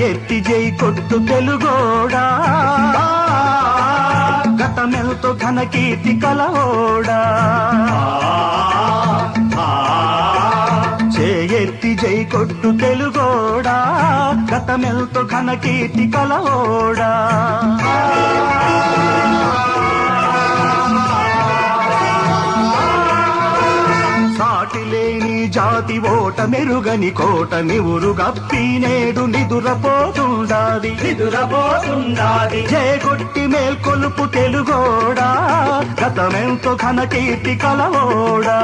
ఎత్తి జై కొట్టు తెలుగోడా, గతమెల్తో ఘన కీర్తి కలవోడా. చేయెత్తి జై కొట్టు తెలుగోడా, గతమెల్తో ఘన కీర్తి కలవోడా. సాటిలేని జాతి ఓట మెరుగని కోట నివురు గప్పి నేడు నిదురపోతుండాది. జయగొట్టి మేల్కొలుపు తెలుగోడా, గతమెంతో ఘన కీర్తి కలవోడా.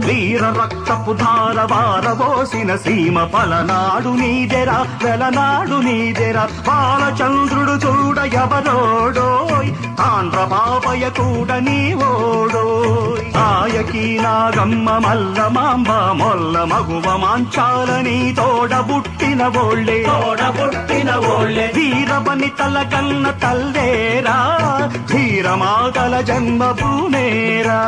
వీర రక్తపు ధార వారవోసిన సీమ పలనాడు నీదెరా, వెలనాడు నీదెరా. బాలచంద్రుడు చూడ ఎవరోడోయ్, తాండ్ర బాబయ్య కూడా నీవోడోయ్. ఆయకి నాగమ్మ మల్ల మాంబ మొల్ల మగువ మాంచాలని తోడబుట్టిన ఓళ్ళే వీరబని తల కన్న తల్లేరా, ధీరమాగల జన్మభూమేరా.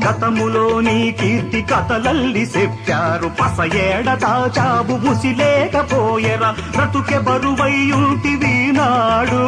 గతములో నీ కీర్తి కథలల్లి చెప్పారు, పస ఏడ దాచావు ముసిలేకపోయెరా. బ్రతుకె బరువై ఉంటివి నాడు.